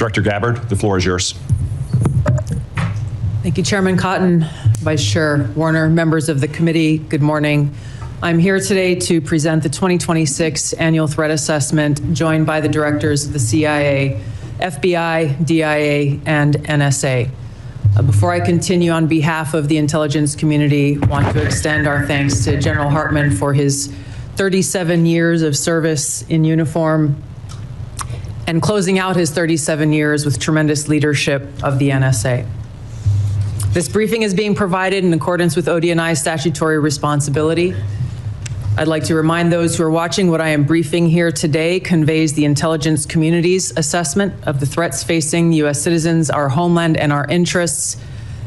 Director Gabbard, the floor is yours. Thank you, Chairman Cotton, Vice Chair Warner, members of the committee, good morning. I'm here today to present the 2026 Annual Threat Assessment, joined by the directors of the CIA, FBI, DIA, and NSA. Before I continue, on behalf of the intelligence community, I want to extend our thanks to General Hartman for his 37 years of service in uniform and closing out his 37 years with tremendous leadership of the NSA. This briefing is being provided in accordance with ODNI's statutory responsibility. I'd like to remind those who are watching what I am briefing here today conveys the intelligence community's assessment of the threats facing U.S. citizens, our homeland, and our interests,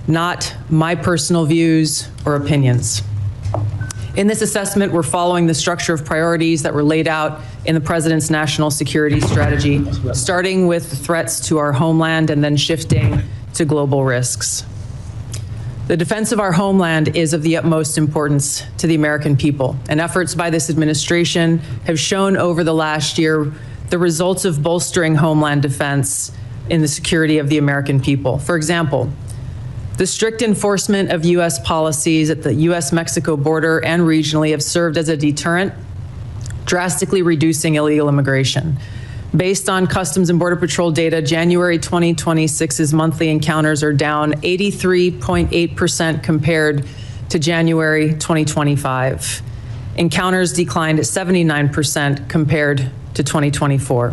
not my personal views or opinions. In this assessment, we're following the structure of priorities that were laid out in the President's national security strategy, starting with the threats to our homeland and then shifting to global risks. The defense of our homeland is of the utmost importance to the American people, and efforts by this administration have shown over the last year the results of bolstering homeland defense in the security of the American people. For example, the strict enforcement of U.S. policies at the U.S.-Mexico border and regionally have served as a deterrent, drastically reducing illegal immigration. Based on Customs and Border Patrol data, January 2026's monthly encounters are down 83.8% compared to January 2025. Encounters declined 79% compared to 2024.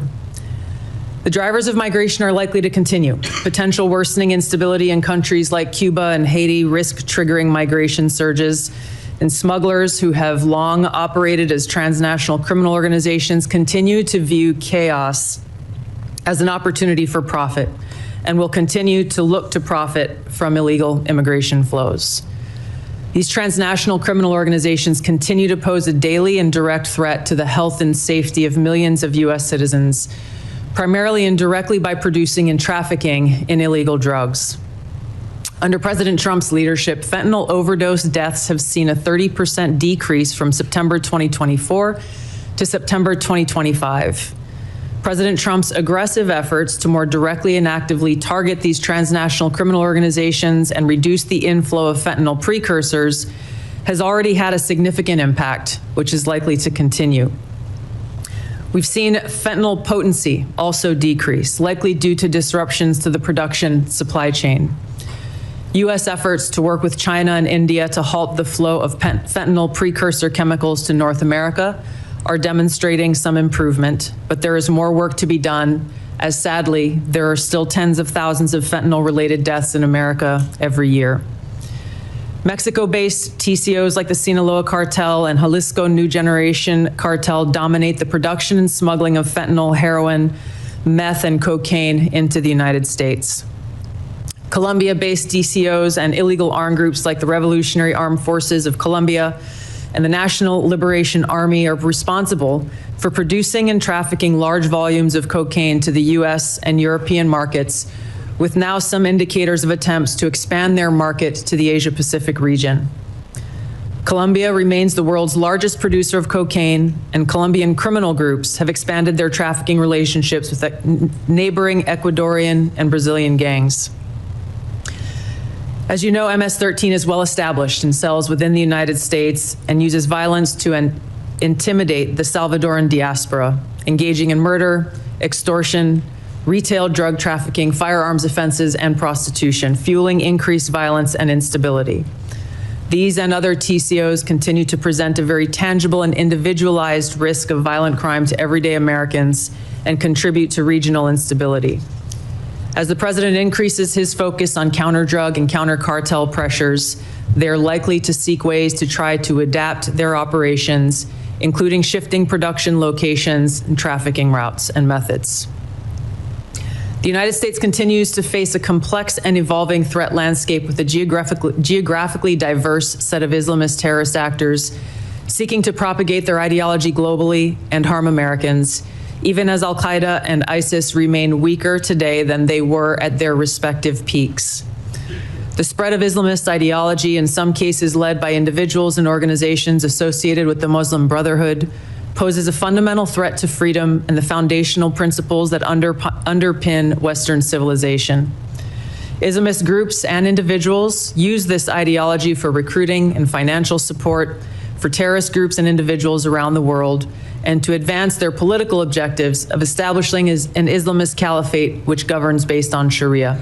The drivers of migration are likely to continue. Potential worsening instability in countries like Cuba and Haiti risk triggering migration surges, and smugglers who have long operated as transnational criminal organizations continue to view chaos as an opportunity for profit and will continue to look to profit from illegal immigration flows. These transnational criminal organizations continue to pose a daily and direct threat to the health and safety of millions of U.S. citizens, primarily and directly by producing and trafficking in illegal drugs. Under President Trump's leadership, fentanyl overdose deaths have seen a 30% decrease from September 2024 to September 2025. President Trump's aggressive efforts to more directly and actively target these transnational criminal organizations and reduce the inflow of fentanyl precursors has already had a significant impact, which is likely to continue. We've seen fentanyl potency also decrease, likely due to disruptions to the production supply chain. U.S. efforts to work with China and India to halt the flow of fentanyl precursor chemicals to North America are demonstrating some improvement, but there is more work to be done, as sadly, there are still tens of thousands of fentanyl-related deaths in America every year. Mexico-based TCOs like the Sinaloa Cartel and Jalisco New Generation Cartel dominate the production and smuggling of fentanyl, heroin, meth, and cocaine into the United States. Colombia-based DCOs and illegal armed groups like the Revolutionary Armed Forces of Colombia and the National Liberation Army are responsible for producing and trafficking large volumes of cocaine to the U.S. and European markets, with now some indicators of attempts to expand their market to the Asia-Pacific region. Colombia remains the world's largest producer of cocaine, and Colombian criminal groups have expanded their trafficking relationships with neighboring Ecuadorian and Brazilian gangs. As you know, MS-13 is well established in cells within the United States and uses violence to intimidate the Salvadoran diaspora, engaging in murder, extortion, retail drug trafficking, firearms offenses, and prostitution, fueling increased violence and instability. These and other TCOs continue to present a very tangible and individualized risk of violent crime to everyday Americans and contribute to regional instability. As the president increases his focus on counter-drug and counter-cartel pressures, they're likely to seek ways to try to adapt their operations, including shifting production locations and trafficking routes and methods. The United States continues to face a complex and evolving threat landscape with a geographically diverse set of Islamist terrorist actors seeking to propagate their ideology globally and harm Americans, even as al-Qaeda and ISIS remain weaker today than they were at their respective peaks. The spread of Islamist ideology, in some cases led by individuals and organizations associated with the Muslim Brotherhood, poses a fundamental threat to freedom and the foundational principles that underpin Western civilization. Islamist groups and individuals use this ideology for recruiting and financial support for terrorist groups and individuals around the world, and to advance their political objectives of establishing an Islamist caliphate which governs based on Sharia.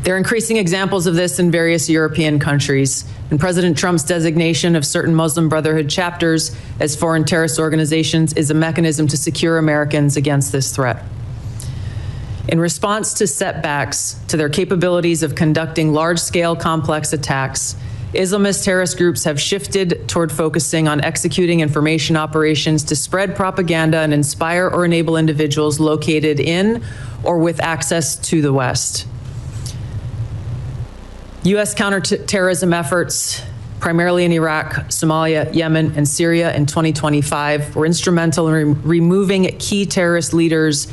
There are increasing examples of this in various European countries, and President Trump's designation of certain Muslim Brotherhood chapters as foreign terrorist organizations is a mechanism to secure Americans against this threat. In response to setbacks to their capabilities of conducting large-scale complex attacks, Islamist terrorist groups have shifted toward focusing on executing information operations to spread propaganda and inspire or enable individuals located in or with access to the West. U.S. counterterrorism efforts, primarily in Iraq, Somalia, Yemen, and Syria in 2025, were instrumental in removing key terrorist leaders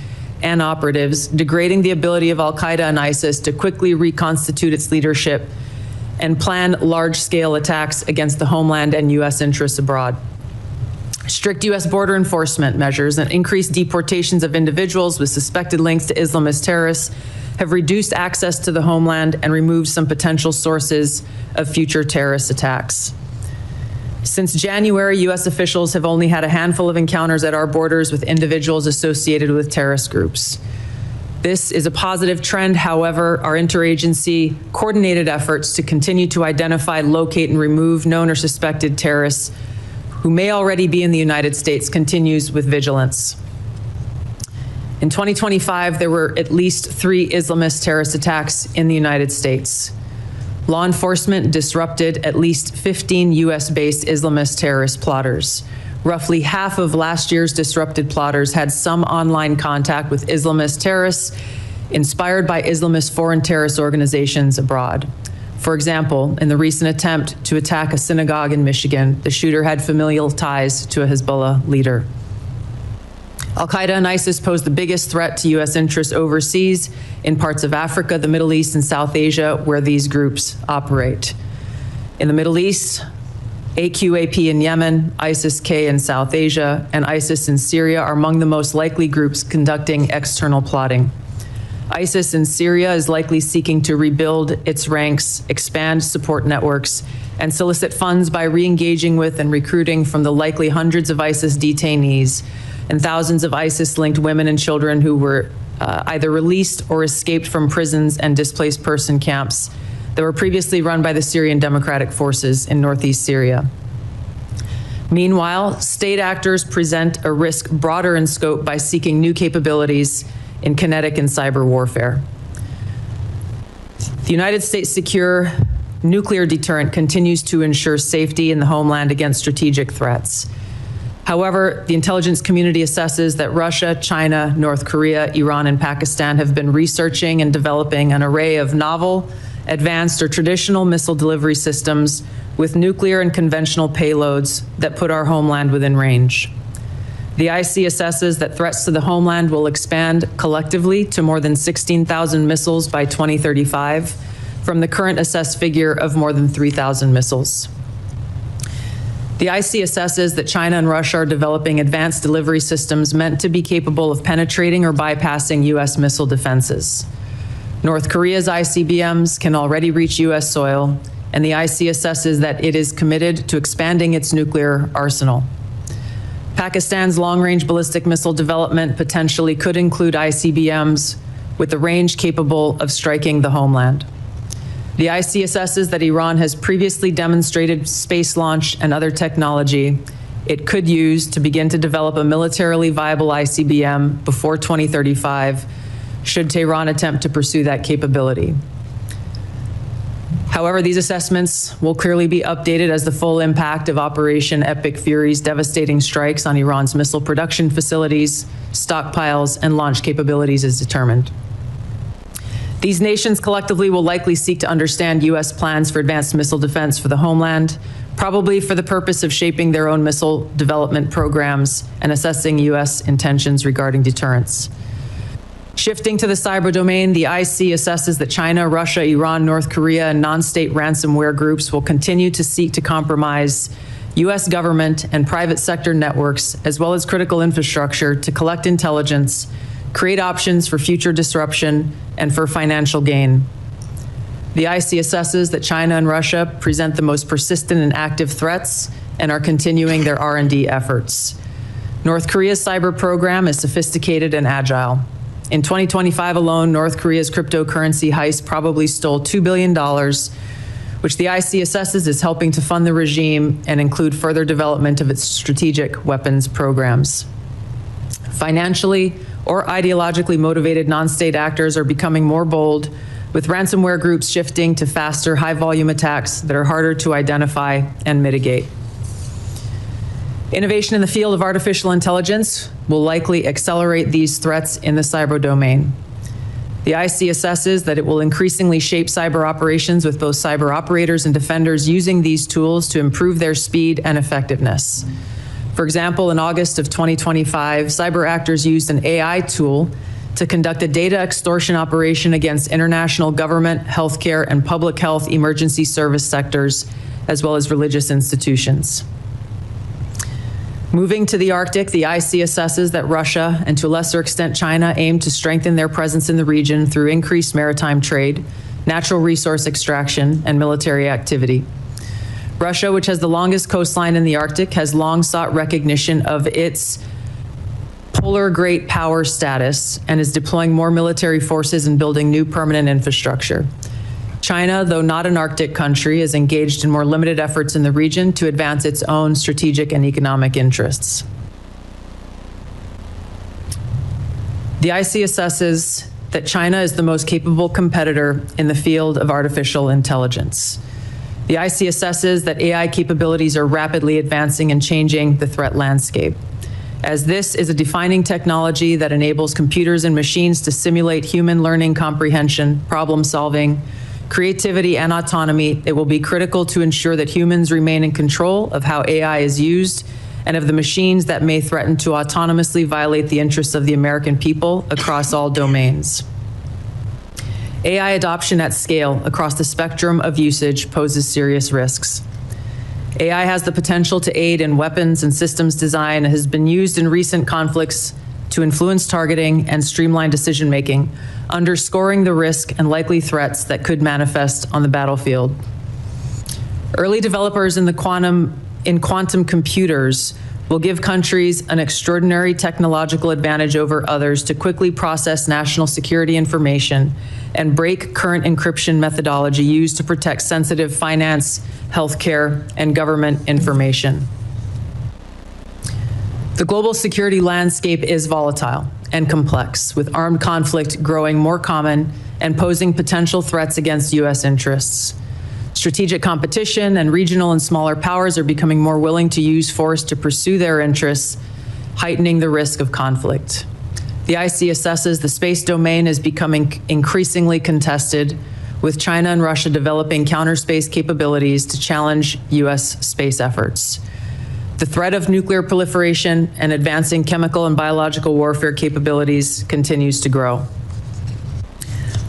and operatives, degrading the ability of al-Qaeda and ISIS to quickly reconstitute its leadership and plan large-scale attacks against the homeland and U.S. interests abroad. Strict U.S. border enforcement measures and increased deportations of individuals with suspected links to Islamist terrorists have reduced access to the homeland and removed some potential sources of future terrorist attacks. Since January, U.S. officials have only had a handful of encounters at our borders with individuals associated with terrorist groups. This is a positive trend. However, our interagency coordinated efforts to continue to identify, locate, and remove known or suspected terrorists who may already be in the United States continues with vigilance. In 2025, there were at least 3 Islamist terrorist attacks in the United States. Law enforcement disrupted at least 15 U.S.-based Islamist terrorist plotters. Roughly half of last year's disrupted plotters had some online contact with Islamist terrorists inspired by Islamist foreign terrorist organizations abroad. For example, in the recent attempt to attack a synagogue in Michigan, the shooter had familial ties to a Hezbollah leader. Al-Qaeda and ISIS pose the biggest threat to U.S. interests overseas in parts of Africa, the Middle East, and South Asia, where these groups operate. In the Middle East, AQAP in Yemen, ISIS-K in South Asia, and ISIS in Syria are among the most likely groups conducting external plotting. ISIS in Syria is likely seeking to rebuild its ranks, expand support networks, and solicit funds by re-engaging with and recruiting from the likely hundreds of ISIS detainees and thousands of ISIS-linked women and children who were either released or escaped from prisons and displaced person camps that were previously run by the Syrian Democratic Forces in northeast Syria. Meanwhile, state actors present a risk broader in scope by seeking new capabilities in kinetic and cyber warfare. The United States' secure nuclear deterrent continues to ensure safety in the homeland against strategic threats. However, the intelligence community assesses that Russia, China, North Korea, Iran, and Pakistan have been researching and developing an array of novel, advanced, or traditional missile delivery systems with nuclear and conventional payloads that put our homeland within range. The IC assesses that threats to the homeland will expand collectively to more than 16,000 missiles by 2035, from the current assessed figure of more than 3,000 missiles. The IC assesses that China and Russia are developing advanced delivery systems meant to be capable of penetrating or bypassing U.S. missile defenses. North Korea's ICBMs can already reach U.S. soil, and the IC assesses that it is committed to expanding its nuclear arsenal. Pakistan's long-range ballistic missile development potentially could include ICBMs with a range capable of striking the homeland. The IC assesses that Iran has previously demonstrated space launch and other technology it could use to begin to develop a militarily viable ICBM before 2035, should Tehran attempt to pursue that capability. However, these assessments will clearly be updated as the full impact of Operation Epic Fury's devastating strikes on Iran's missile production facilities, stockpiles, and launch capabilities is determined. These nations collectively will likely seek to understand U.S. plans for advanced missile defense for the homeland, probably for the purpose of shaping their own missile development programs and assessing U.S. intentions regarding deterrence. Shifting to the cyber domain, the IC assesses that China, Russia, Iran, North Korea, and non-state ransomware groups will continue to seek to compromise U.S. government and private sector networks, as well as critical infrastructure to collect intelligence, create options for future disruption, and for financial gain. The IC assesses that China and Russia present the most persistent and active threats and are continuing their R&D efforts. North Korea's cyber program is sophisticated and agile. In 2025 alone, North Korea's cryptocurrency heist probably stole $2 billion, which the IC assesses is helping to fund the regime and include further development of its strategic weapons programs. Financially or ideologically motivated non-state actors are becoming more bold, with ransomware groups shifting to faster, high-volume attacks that are harder to identify and mitigate. Innovation in the field of artificial intelligence will likely accelerate these threats in the cyber domain. The IC assesses that it will increasingly shape cyber operations, with both cyber operators and defenders using these tools to improve their speed and effectiveness. For example, in August of 2025, cyber actors used an AI tool to conduct a data extortion operation against international government, healthcare, and public health emergency service sectors, as well as religious institutions. Moving to the Arctic, the IC assesses that Russia, and to a lesser extent China, aim to strengthen their presence in the region through increased maritime trade, natural resource extraction, and military activity. Russia, which has the longest coastline in the Arctic, has long sought recognition of its polar great power status and is deploying more military forces and building new permanent infrastructure. China, though not an Arctic country, is engaged in more limited efforts in the region to advance its own strategic and economic interests. The IC assesses that China is the most capable competitor in the field of artificial intelligence. The IC assesses that AI capabilities are rapidly advancing and changing the threat landscape, as this is a defining technology that enables computers and machines to simulate human learning comprehension, problem solving, creativity, and autonomy. It will be critical to ensure that humans remain in control of how AI is used and of the machines that may threaten to autonomously violate the interests of the American people across all domains. AI adoption at scale across the spectrum of usage poses serious risks. AI has the potential to aid in weapons and systems design and has been used in recent conflicts to influence targeting and streamline decision-making, underscoring the risk and likely threats that could manifest on the battlefield. Early developers in quantum computers will give countries an extraordinary technological advantage over others to quickly process national security information and break current encryption methodology used to protect sensitive finance, healthcare, and government information. The global security landscape is volatile and complex, with armed conflict growing more common and posing potential threats against U.S. interests. Strategic competition and regional and smaller powers are becoming more willing to use force to pursue their interests, heightening the risk of conflict. The IC assesses the space domain is becoming increasingly contested, with China and Russia developing counter-space capabilities to challenge U.S. space efforts. The threat of nuclear proliferation and advancing chemical and biological warfare capabilities continues to grow.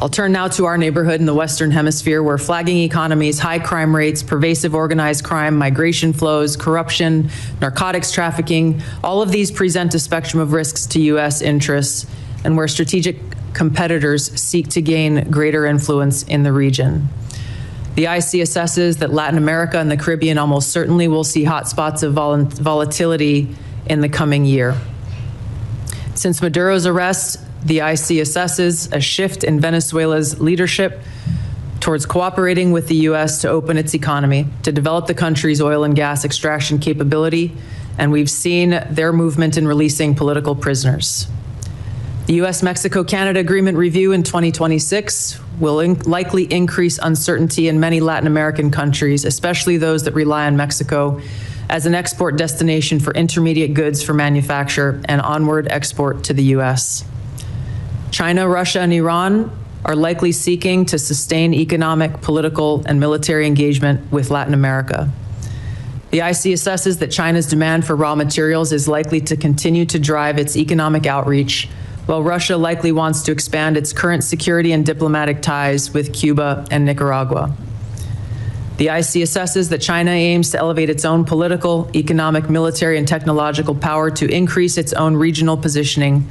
I'll turn now to our neighborhood in the Western Hemisphere, where flagging economies, high crime rates, pervasive organized crime, migration flows, corruption, narcotics trafficking, all of these present a spectrum of risks to U.S. interests, and where strategic competitors seek to gain greater influence in the region. The IC assesses that Latin America and the Caribbean almost certainly will see hotspots of volatility in the coming year. Since Maduro's arrest, the IC assesses a shift in Venezuela's leadership towards cooperating with the U.S. to open its economy, to develop the country's oil and gas extraction capability, and we've seen their movement in releasing political prisoners. The U.S.-Mexico-Canada Agreement review in 2026 will likely increase uncertainty in many Latin American countries, especially those that rely on Mexico as an export destination for intermediate goods for manufacture and onward export to the U.S. China, Russia, and Iran are likely seeking to sustain economic, political, and military engagement with Latin America. The IC assesses that China's demand for raw materials is likely to continue to drive its economic outreach, while Russia likely wants to expand its current security and diplomatic ties with Cuba and Nicaragua. The IC assesses that China aims to elevate its own political, economic, military, and technological power to increase its own regional positioning,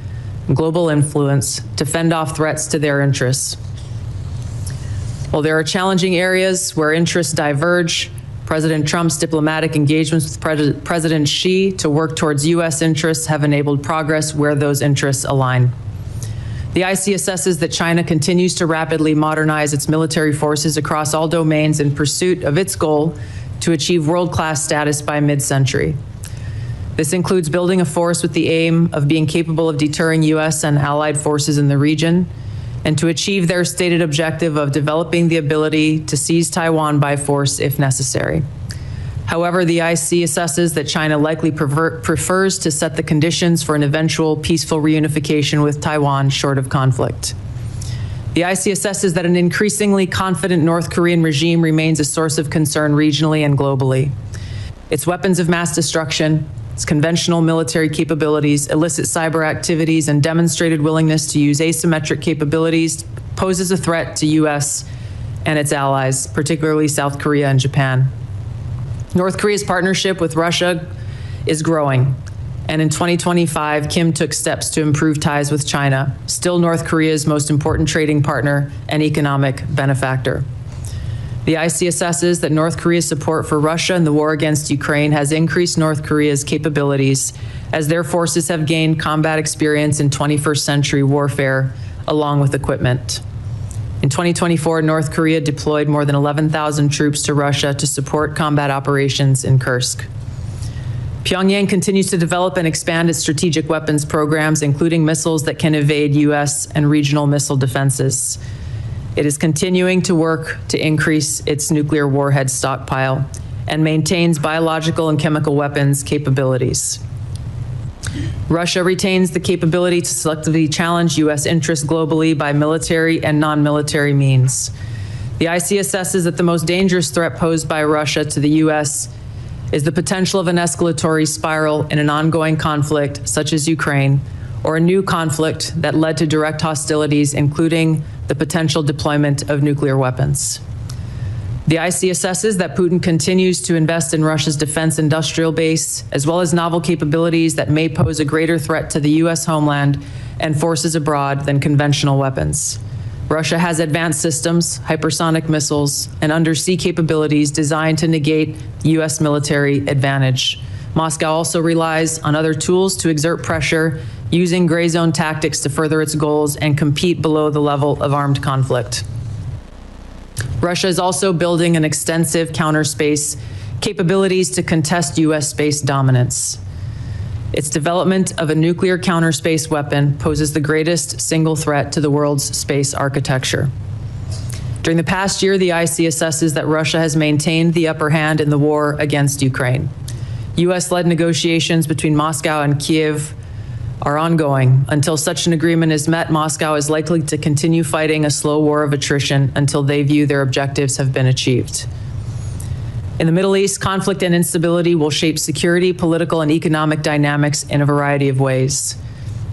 global influence, to fend off threats to their interests. While there are challenging areas where interests diverge, President Trump's diplomatic engagements with President Xi to work towards U.S. interests have enabled progress where those interests align. The IC assesses that China continues to rapidly modernize its military forces across all domains in pursuit of its goal to achieve world-class status by mid-century. This includes building a force with the aim of being capable of deterring U.S. and allied forces in the region, and to achieve their stated objective of developing the ability to seize Taiwan by force if necessary. However, the IC assesses that China likely prefers to set the conditions for an eventual peaceful reunification with Taiwan short of conflict. The IC assesses that an increasingly confident North Korean regime remains a source of concern regionally and globally. Its weapons of mass destruction, its conventional military capabilities, illicit cyber activities, and demonstrated willingness to use asymmetric capabilities poses a threat to U.S. and its allies, particularly South Korea and Japan. North Korea's partnership with Russia is growing, and in 2025, Kim took steps to improve ties with China, still North Korea's most important trading partner and economic benefactor. The IC assesses that North Korea's support for Russia in the war against Ukraine has increased North Korea's capabilities as their forces have gained combat experience in 21st century warfare, along with equipment. In 2024, North Korea deployed more than 11,000 troops to Russia to support combat operations in Kursk. Pyongyang continues to develop and expand its strategic weapons programs, including missiles that can evade U.S. and regional missile defenses. It is continuing to work to increase its nuclear warhead stockpile and maintains biological and chemical weapons capabilities. Russia retains the capability to selectively challenge U.S. interests globally by military and non-military means. The IC assesses that the most dangerous threat posed by Russia to the U.S. is the potential of an escalatory spiral in an ongoing conflict such as Ukraine, or a new conflict that led to direct hostilities, including the potential deployment of nuclear weapons. The IC assesses that Putin continues to invest in Russia's defense industrial base, as well as novel capabilities that may pose a greater threat to the U.S. homeland and forces abroad than conventional weapons. Russia has advanced systems, hypersonic missiles, and undersea capabilities designed to negate U.S. military advantage. Moscow also relies on other tools to exert pressure, using gray zone tactics to further its goals and compete below the level of armed conflict. Russia is also building an extensive counterspace capabilities to contest U.S. space dominance. Its development of a nuclear counterspace weapon poses the greatest single threat to the world's space architecture. During the past year, the IC assesses that Russia has maintained the upper hand in the war against Ukraine. U.S.-led negotiations between Moscow and Kiev are ongoing. Until such an agreement is met, Moscow is likely to continue fighting a slow war of attrition until they view their objectives have been achieved. In the Middle East, conflict and instability will shape security, political, and economic dynamics in a variety of ways.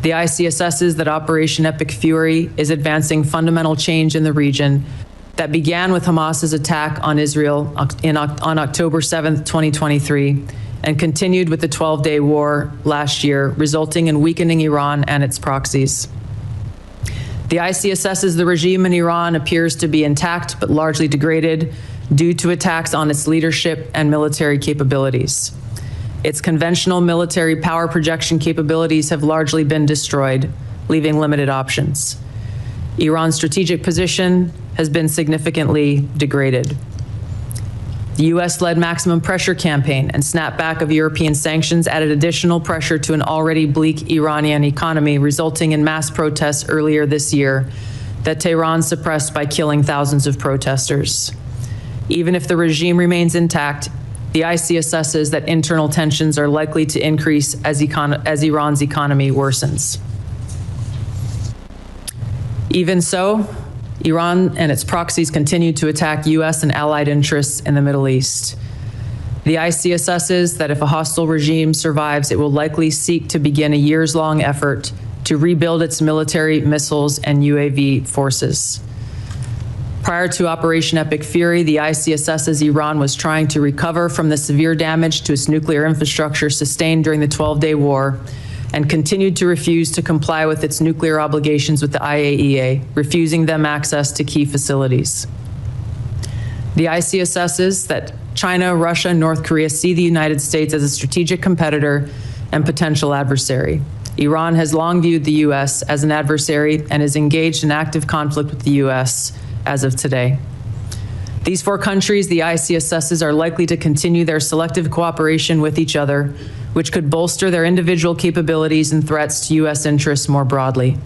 The IC assesses that Operation Epic Fury is advancing fundamental change in the region that began with Hamas's attack on Israel on October 7th, 2023, and continued with the 12-day war last year, resulting in weakening Iran and its proxies. The IC assesses the regime in Iran appears to be intact but largely degraded due to attacks on its leadership and military capabilities. Its conventional military power projection capabilities have largely been destroyed, leaving limited options. Iran's strategic position has been significantly degraded. The U.S.-led maximum pressure campaign and snapback of European sanctions added additional pressure to an already bleak Iranian economy, resulting in mass protests earlier this year that Tehran suppressed by killing thousands of protesters. Even if the regime remains intact, the IC assesses that internal tensions are likely to increase as Iran's economy worsens. Even so, Iran and its proxies continue to attack U.S. and allied interests in the Middle East. The IC assesses that if a hostile regime survives, it will likely seek to begin a years-long effort to rebuild its military, missiles, and UAV forces. Prior to Operation Epic Fury, the ICSS's Iran was trying to recover from the severe damage to its nuclear infrastructure sustained during the 12-day war and continued to refuse to comply with its nuclear obligations with the IAEA, refusing them access to key facilities. The ICSS's that China, Russia, and North Korea see the United States as a strategic competitor and potential adversary. Iran has long viewed the U.S. as an adversary and is engaged in active conflict with the U.S. as of today. These four countries, the ICSS's, are likely to continue their selective cooperation with each other, which could bolster their individual capabilities and threats to U.S. interests more broadly.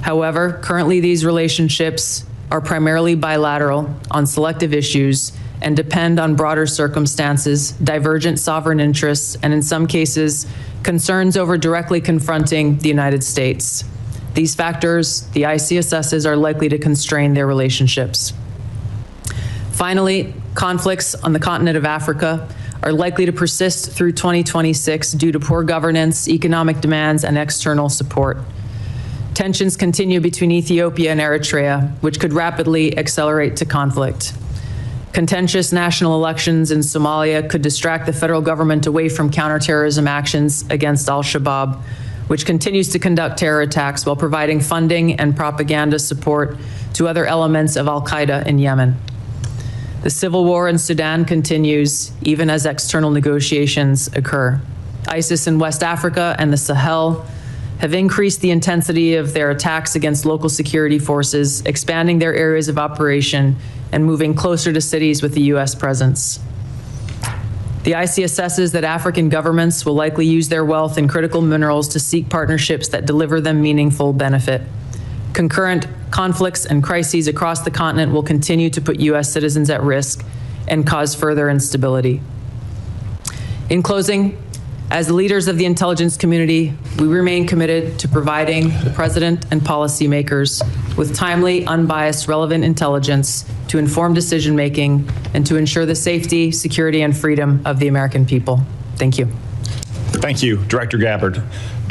However, currently these relationships are primarily bilateral on selective issues and depend on broader circumstances, divergent sovereign interests, and in some cases, concerns over directly confronting the United States. These factors, the ICSS's, are likely to constrain their relationships. Finally, conflicts on the continent of Africa are likely to persist through 2026 due to poor governance, economic demands, and external support. Tensions continue between Ethiopia and Eritrea, which could rapidly accelerate to conflict. Contentious national elections in Somalia could distract the federal government away from counterterrorism actions against al-Shabaab, which continues to conduct terror attacks while providing funding and propaganda support to other elements of al-Qaeda in Yemen. The civil war in Sudan continues even as external negotiations occur. ISIS in West Africa and the Sahel have increased the intensity of their attacks against local security forces, expanding their areas of operation and moving closer to cities with a U.S. presence. The ICSS's that African governments will likely use their wealth in critical minerals to seek partnerships that deliver them meaningful benefit. Concurrent conflicts and crises across the continent will continue to put U.S. citizens at risk and cause further instability. In closing, as leaders of the intelligence community, we remain committed to providing the President and policymakers with timely, unbiased, relevant intelligence to inform decision-making and to ensure the safety, security, and freedom of the American people. Thank you. Thank you, Director Gabbard.